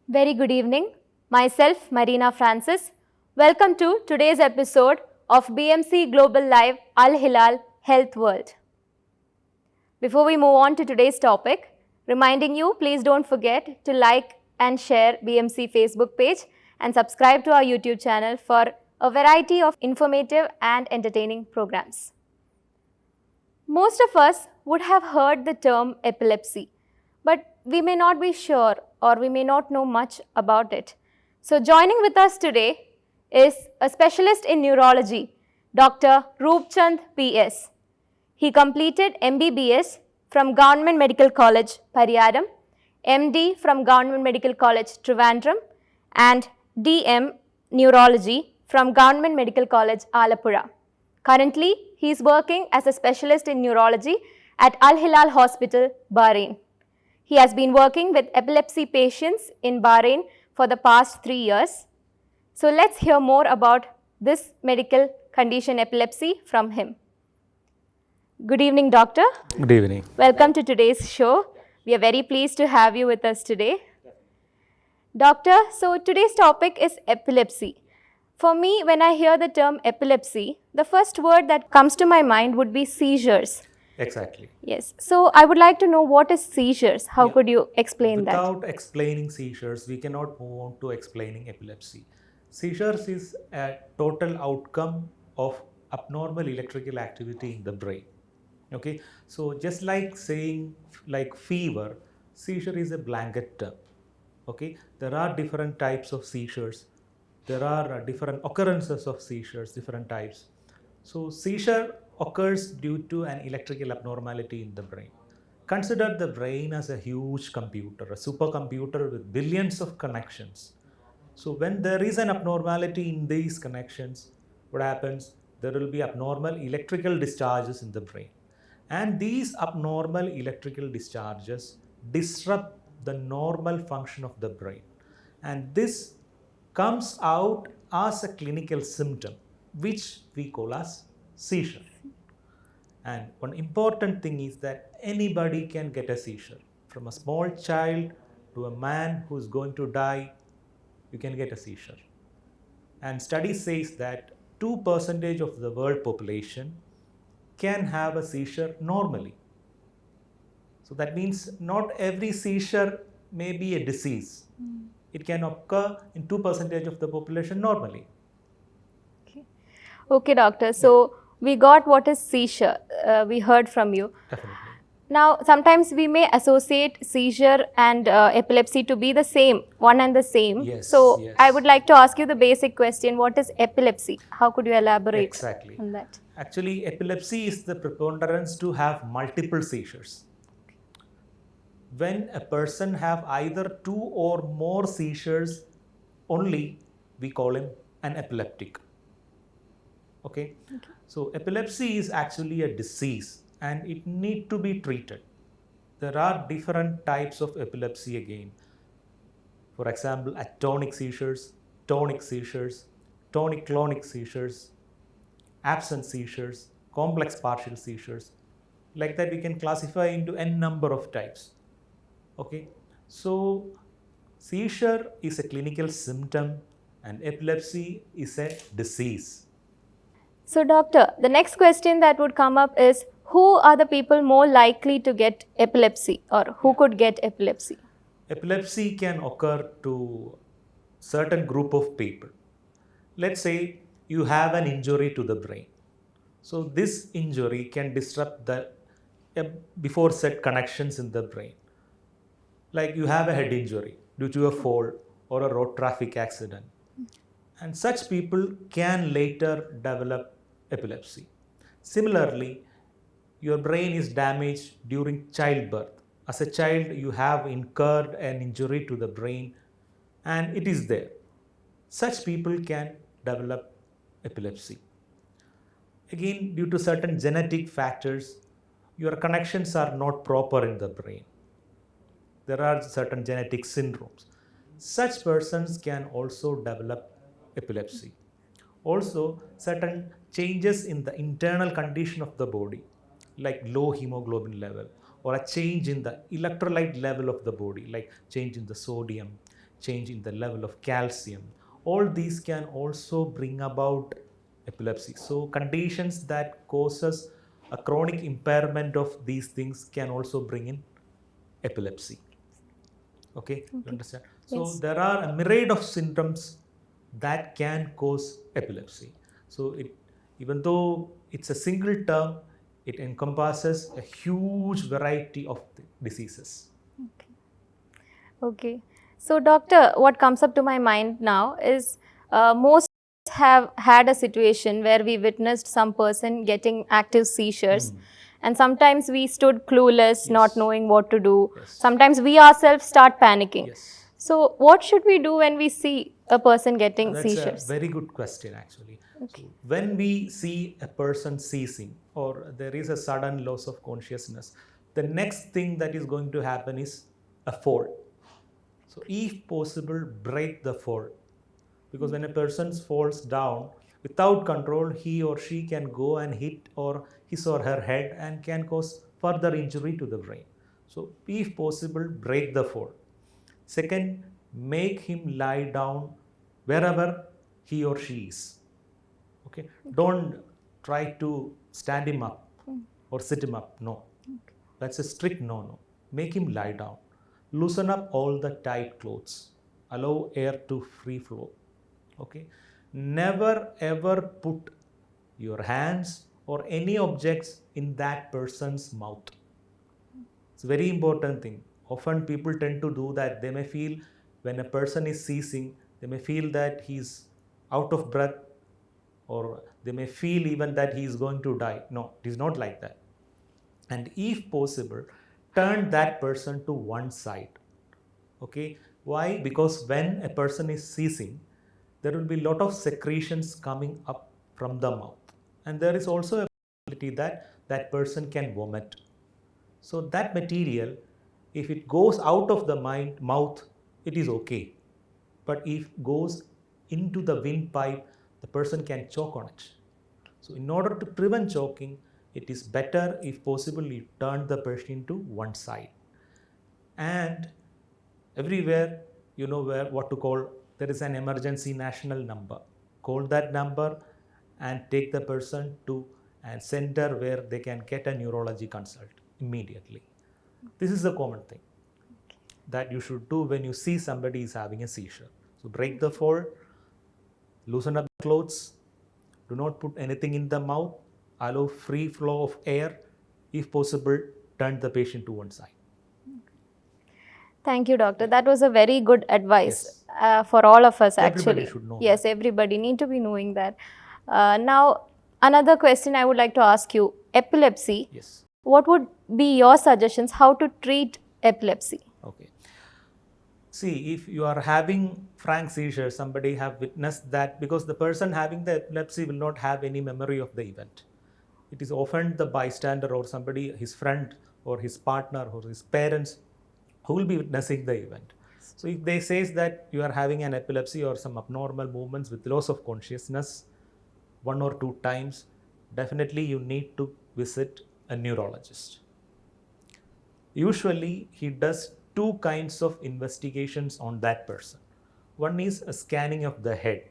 Very good evening. Myself, Marina Francis. Welcome to today's episode of BMC Global Live Al Hilal Health World. Before we move on to today's topic, reminding you, please don't forget to like and share BMC Facebook page and subscribe to our YouTube channel for a variety of informative and entertaining programs. Most of us would have heard the term epilepsy, but we may not be sure or we may not know much about it. So joining with us today is a specialist in neurology, Dr. Roopchand PS. He completed MBBS from Government Medical College, Pariyaram, MD from Government Medical College, Trivandrum, and DM Neurology from Government Medical College, Alappuzha. Currently, he is working as a specialist in neurology at Al Hilal Hospital, Bahrain. He has been working with epilepsy patients in Bahrain for the past 3 years. So let's hear more about this medical condition, epilepsy, from him. Good evening, doctor. Good evening. Welcome to today's show. We are very pleased to have you with us today. Doctor, so today's topic is epilepsy. For me, when I hear the term epilepsy, the first word that comes to my mind would be seizures. Exactly. Yes. So I would like to know what is seizures. How could you explain that? Without explaining seizures, we cannot move on to explaining epilepsy. Seizures is a total outcome of abnormal electrical activity in the brain. Okay, so just like saying like fever, seizure is a blanket term. Okay, there are different types of seizures. There are different occurrences of seizures, different types. So seizure occurs due to an electrical abnormality in the brain. Consider the brain as a huge computer, a supercomputer with billions of connections. So when there is an abnormality in these connections, what happens? There will be abnormal electrical discharges in the brain. And these abnormal electrical discharges disrupt the normal function of the brain. And this comes out as a clinical symptom, which we call as seizure. And one important thing is that anybody can get a seizure. From a small child to a man who is going to die, you can get a seizure. And study says that 2% of the world population can have a seizure normally. So that means not every seizure may be a disease. It can occur in 2% of the population normally. Okay, doctor. So we got what is seizure. We heard from you. Definitely. Now, sometimes we may associate seizure and epilepsy to be the same, one and the same. Yes, so yes. I would like to ask you the basic question, what is epilepsy? How could you elaborate Exactly. on that? Actually, epilepsy is the preponderance to have multiple seizures. When a person have either 2 or more seizures only, we call him an epileptic. Okay? So epilepsy is actually a disease and it need to be treated. There are different types of epilepsy again. For example, atonic seizures, tonic seizures, tonic-clonic seizures, absent seizures, complex partial seizures. Like that we can classify into n number of types. Okay, so seizure is a clinical symptom and epilepsy is a disease. So, doctor, the next question that would come up is, who are the people more likely to get epilepsy, or who could get epilepsy? Epilepsy can occur to certain group of people. Let's say you have an injury to the brain. So this injury can disrupt the before said connections in the brain. Like you have a head injury due to a fall or a road traffic accident. And such people can later develop epilepsy. Similarly, your brain is damaged during childbirth. As a child, you have incurred an injury to the brain and it is there. Such people can develop epilepsy. Again, due to certain genetic factors, your connections are not proper in the brain. There are certain genetic syndromes. Such persons can also develop epilepsy. Also, certain changes in the internal condition of the body, like low hemoglobin level, or a change in the electrolyte level of the body, like change in the sodium, change in the level of calcium. All these can also bring about epilepsy. So conditions that causes a chronic impairment of these things can also bring in epilepsy. Okay, you understand? So Yes. there are a myriad of symptoms that can cause epilepsy. So even though it's a single term, it encompasses a huge variety of diseases. Okay. So, doctor, what comes up to my mind now is most have had a situation where we witnessed some person getting active seizures. And sometimes we stood clueless, not Yes. knowing what to do. Yes. Sometimes we ourselves start panicking. Yes. So, what should we do when we see a person getting That's seizures? a very good question, actually. So when we see a person seizing or there is a sudden loss of consciousness, the next thing that is going to happen is a fall. So if possible, break the fall. Because when a person falls down without control, he or she can go and hit or his or her head and can cause further injury to the brain. So if possible, break the fall. Second, make him lie down wherever he or she is. Okay, don't try to stand him up or sit him up. No, that's a strict no. Make him lie down. Loosen up all the tight clothes. Allow air to free flow. Okay, never ever put your hands or any objects in that person's mouth. It's a very important thing. Often people tend to do that. They may feel when a person is seizing, they may feel that he's out of breath, or they may feel even that he is going to die. No, it is not like that. And if possible, turn that person to one side. Okay, why? Because when a person is seizing, there will be a lot of secretions coming up from the mouth, and there is also a possibility that that person can vomit. So that material, if it goes out of the mouth, it is okay. But if goes into the windpipe, the person can choke on it. So in order to prevent choking, it is better if possible you turn the person to one side. And everywhere, you know where what to call, there is an emergency national number. Call that number and take the person to a center where they can get a neurology consult immediately. This is the common thing that you should do when you see somebody is having a seizure. So break the fall, loosen up the clothes, do not put anything in the mouth, allow free flow of air. If possible, turn the patient to one side. Thank you, doctor. That was a very good advice Yes. for all of us, actually. Everybody should know Yes, that. everybody need to be knowing that. Now, another question I would like to ask you: epilepsy. Yes. What would be your suggestions how to treat epilepsy? Okay. See, if you are having frank seizure, somebody have witnessed that, because the person having the epilepsy will not have any memory of the event. It is often the bystander or somebody, his friend or his partner or his parents, who will be witnessing the event. So if they says that you are having an epilepsy or some abnormal movements with loss of consciousness 1 or 2 times, definitely you need to visit a neurologist. Usually he does 2 kinds of investigations on that person. One is a scanning of the head,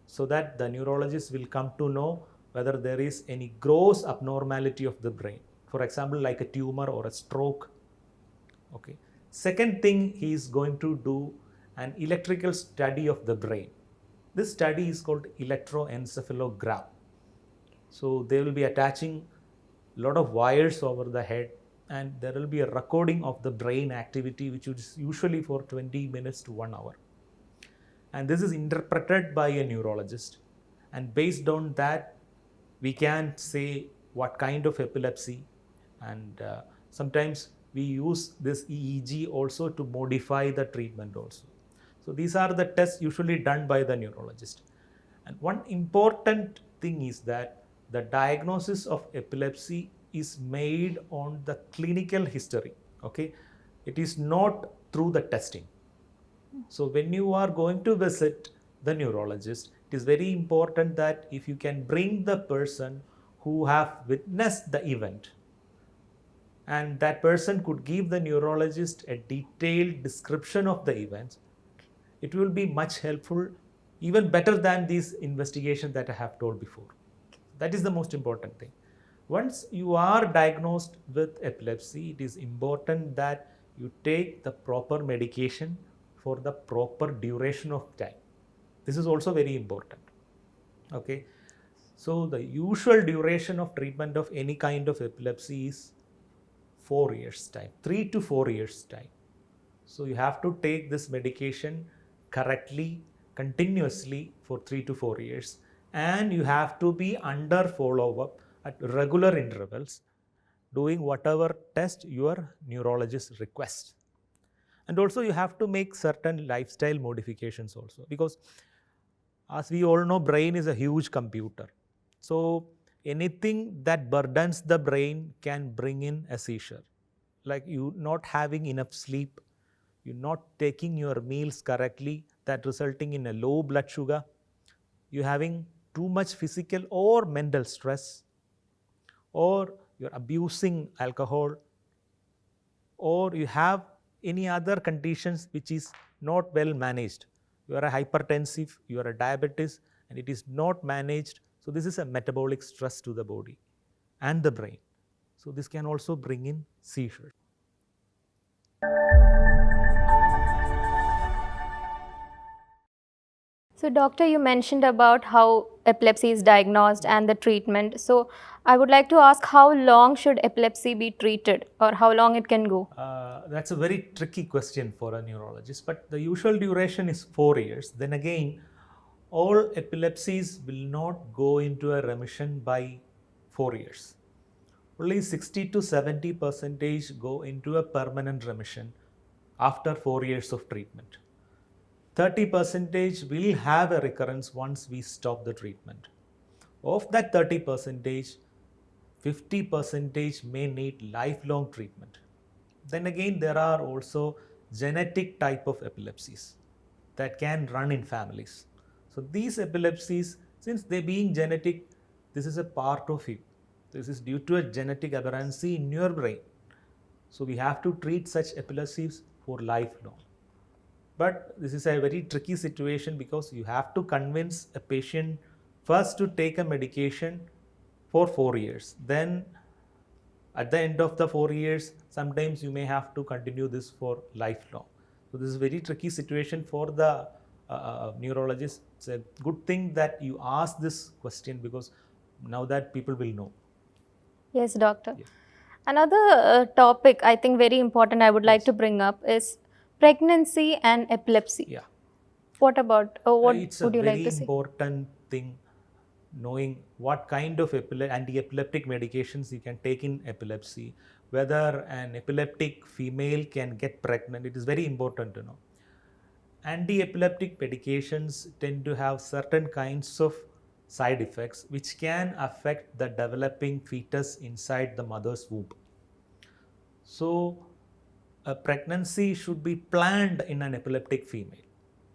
so that the neurologist will come to know whether there is any gross abnormality of the brain, for example like a tumor or a stroke. Okay. Second thing, he is going to do an electrical study of the brain. This study is called electroencephalogram. So they will be attaching a lot of wires over the head, and there will be a recording of the brain activity, which is usually for 20 minutes to 1 hour. And this is interpreted by a neurologist, and based on that we can say what kind of epilepsy, and sometimes we use this EEG also to modify the treatment also. So these are the tests usually done by the neurologist. And one important thing is that the diagnosis of epilepsy is made on the clinical history. Okay, it is not through the testing. So when you are going to visit the neurologist, it is very important that if you can bring the person who have witnessed the event, and that person could give the neurologist a detailed description of the events, it will be much helpful, even better than these investigations that I have told before. That is the most important thing. Once you are diagnosed with epilepsy, it is important that you take the proper medication for the proper duration of time. This is also very important. Okay. So the usual duration of treatment of any kind of epilepsy is 4 years time, 3 to 4 years time. So you have to take this medication correctly, continuously for 3 to 4 years, and you have to be under follow up at regular intervals, doing whatever test your neurologist requests. And also you have to make certain lifestyle modifications also, because as we all know, brain is a huge computer. So anything that burdens the brain can bring in a seizure, like you not having enough sleep, you not taking your meals correctly, that resulting in a low blood sugar, you having too much physical or mental stress, or you're abusing alcohol, or you have any other conditions which is not well managed. You are a hypertensive, you are a diabetes, and it is not managed. So this is a metabolic stress to the body and the brain. So this can also bring in seizures. So, doctor, you mentioned about how epilepsy is diagnosed and the treatment. So, I would like to ask, how long should epilepsy be treated, or how long it can go? That's a very tricky question for a neurologist, but the usual duration is 4 years. Then again, all epilepsies will not go into a remission by 4 years. Only 60 to 70% go into a permanent remission after 4 years of treatment. 30% will have a recurrence once we stop the treatment. Of that 30%, 50% may need lifelong treatment. Then again, there are also genetic type of epilepsies that can run in families. So these epilepsies, since they being genetic, this is a part of you. This is due to a genetic aberrancy in your brain. So we have to treat such epilepsies for lifelong. But this is a very tricky situation, because you have to convince a patient first to take a medication for 4 years. Then at the end of the 4 years, sometimes you may have to continue this for lifelong. So this is a very tricky situation for the neurologist. It's a good thing that you ask this question, because now that people will know. Yes, doctor. Yes. Another topic I think very important I would like to bring up is pregnancy and epilepsy. Yeah. What about, what It's would a you like very to say? important thing, knowing what kind of anti-epileptic medications you can take in epilepsy. Whether an epileptic female can get pregnant, it is very important to know. Anti-epileptic medications tend to have certain kinds of side effects which can affect the developing fetus inside the mother's womb. So a pregnancy should be planned in an epileptic female.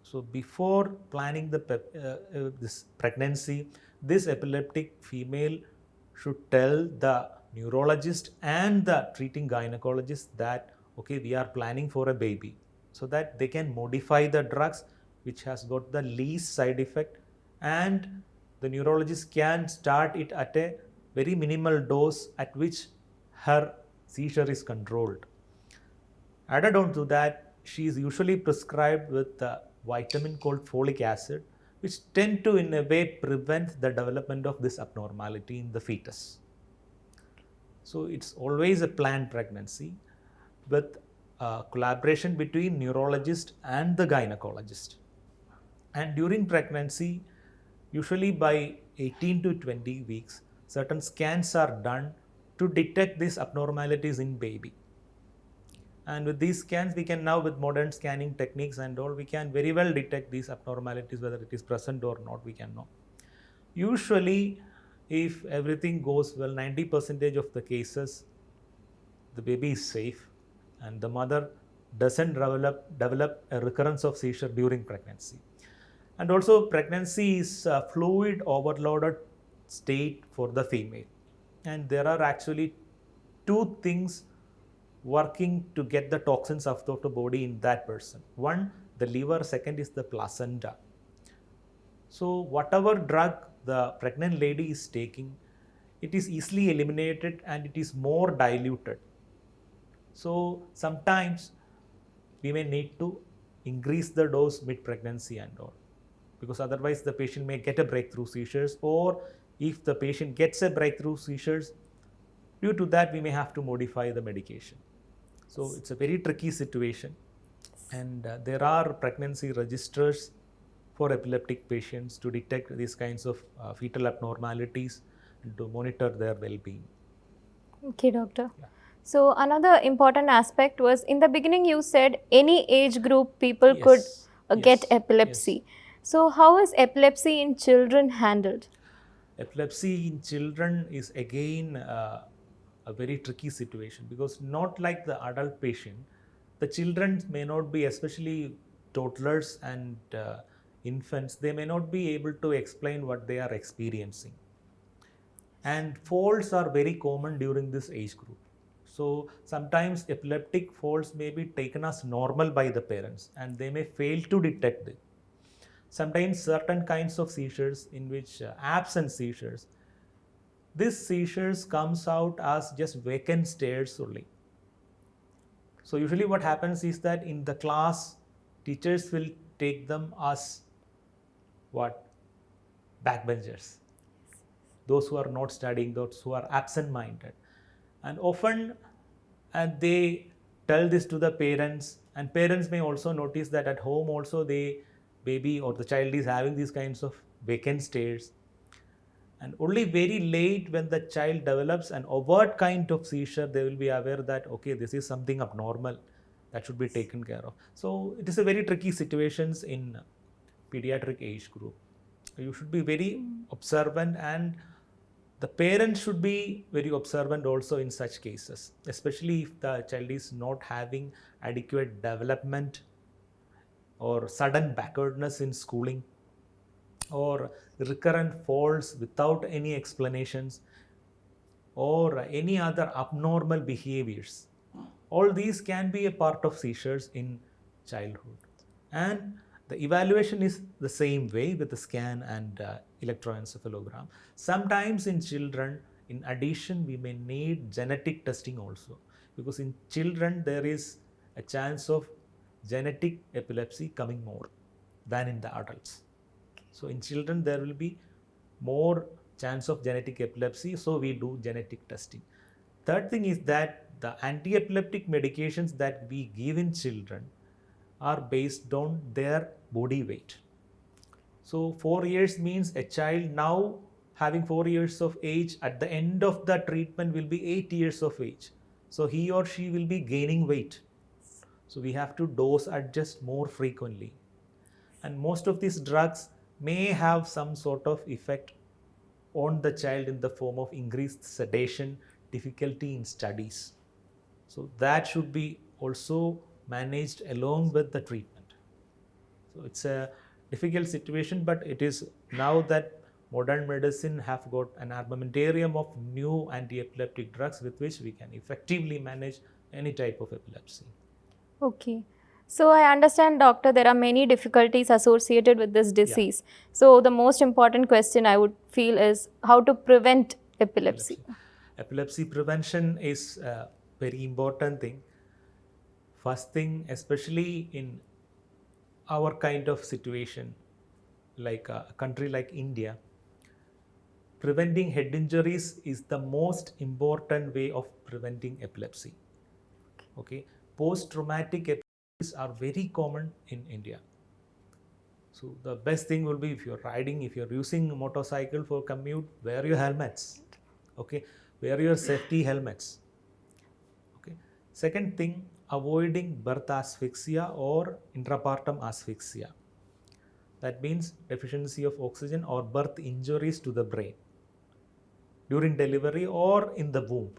So before planning this pregnancy, this epileptic female should tell the neurologist and the treating gynecologist that, okay, we are planning for a baby, so that they can modify the drugs which has got the least side effect, and the neurologist can start it at a very minimal dose at which her seizure is controlled. Added on to that, she is usually prescribed with a vitamin called folic acid, which tend to in a way prevent the development of this abnormality in the fetus. So it's always a planned pregnancy with collaboration between neurologist and the gynecologist. And during pregnancy, usually by 18 to 20 weeks, certain scans are done to detect these abnormalities in baby. And with these scans, we can now, with modern scanning techniques and all, we can very well detect these abnormalities, whether it is present or not, we can know. Usually, if everything goes well, 90% of the cases, the baby is safe and the mother doesn't develop a recurrence of seizure during pregnancy. And also, pregnancy is a fluid overloaded state for the female. And there are actually two things working to get the toxins out of the body in that person. One, the liver, second is the placenta. So whatever drug the pregnant lady is taking, it is easily eliminated and it is more diluted. So sometimes we may need to increase the dose mid-pregnancy and all, because otherwise the patient may get a breakthrough seizures, or if the patient gets a breakthrough seizures, due to that we may have to modify the medication. So it's a very tricky situation, and there are pregnancy registers for epileptic patients to detect these kinds of fetal abnormalities and to monitor their well-being. Okay, doctor. Yeah. So another important aspect was, in the beginning you said any age group people could get Yes. epilepsy. So how is epilepsy in children handled? Epilepsy in children is again a very tricky situation, because not like the adult patient, the children may not be, especially toddlers and infants, they may not be able to explain what they are experiencing. And falls are very common during this age group. So sometimes epileptic falls may be taken as normal by the parents and they may fail to detect it. Sometimes certain kinds of seizures in which absent seizures, this seizures comes out as just vacant stares only. So usually what happens is that in the class, teachers will take them as what? Backbenchers. Those who are not studying, those who are absent-minded. And often they tell this to the parents, and parents may also notice that at home also the baby or the child is having these kinds of vacant stares. And only very late, when the child develops an overt kind of seizure, they will be aware that, okay, this is something abnormal that should be taken care of. So it is a very tricky situations in pediatric age group. You should be very observant, and the parents should be very observant also in such cases, especially if the child is not having adequate development or sudden backwardness in schooling, or recurrent falls without any explanations, or any other abnormal behaviors. All these can be a part of seizures in childhood. And the evaluation is the same way with the scan and electroencephalogram. Sometimes in children, in addition, we may need genetic testing also, because in children there is a chance of genetic epilepsy coming more than in the adults. So in children there will be more chance of genetic epilepsy, so we do genetic testing. Third thing is that the anti-epileptic medications that we give in children are based on their body weight. So 4 years means a child now having 4 years of age, at the end of the treatment will be 8 years of age. So he or she will be gaining weight. So we have to dose adjust more frequently. And most of these drugs may have some sort of effect on the child in the form of increased sedation, difficulty in studies. So that should be also managed along with the treatment. So it's a difficult situation, but it is now that modern medicine have got an armamentarium of new anti-epileptic drugs with which we can effectively manage any type of epilepsy. Okay. So I understand, doctor, there are many difficulties associated with this disease. So the most important question I would feel is how to prevent epilepsy. Epilepsy prevention is a very important thing. First thing, especially in our kind of situation, like a country like India, preventing head injuries is the most important way of preventing epilepsy. Okay, post-traumatic epilepsies are very common in India. So the best thing will be, if you're riding, if you're using a motorcycle for commute, wear your helmets. Okay, wear your safety helmets. Okay. Second thing, avoiding birth asphyxia or intrapartum asphyxia. That means deficiency of oxygen or birth injuries to the brain during delivery or in the womb.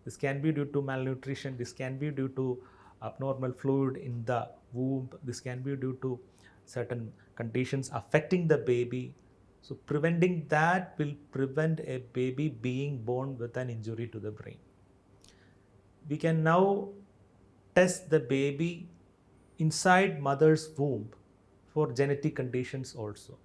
This can be due to malnutrition, this can be due to abnormal fluid in the womb, this can be due to certain conditions affecting the baby. So preventing that will prevent a baby being born with an injury to the brain. We can now test the baby inside mother's womb for genetic conditions also.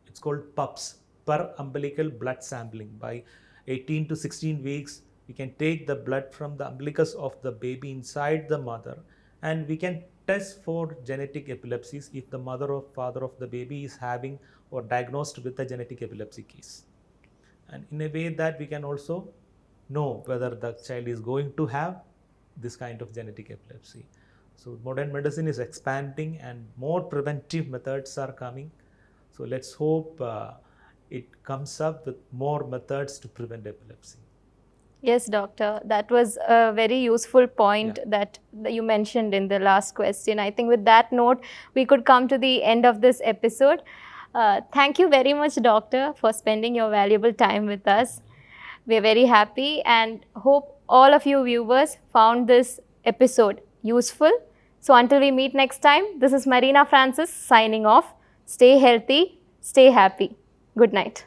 It's called PUBS, per umbilical blood sampling. By 18 to 16 weeks, we can take the blood from the umbilicus of the baby inside the mother, and we can test for genetic epilepsies if the mother or father of the baby is having or diagnosed with a genetic epilepsy case. And in a way that we can also know whether the child is going to have this kind of genetic epilepsy. So modern medicine is expanding and more preventive methods are coming. So let's hope it comes up with more methods to prevent epilepsy. Yes, doctor, that was a very useful point that you mentioned in the last question. I think with that note, we could come to the end of this episode. Thank you very much, doctor, for spending your valuable time with us. We are very happy and hope all of you viewers found this episode useful. So until we meet next time, this is Marina Francis signing off. Stay healthy, stay happy. Good night.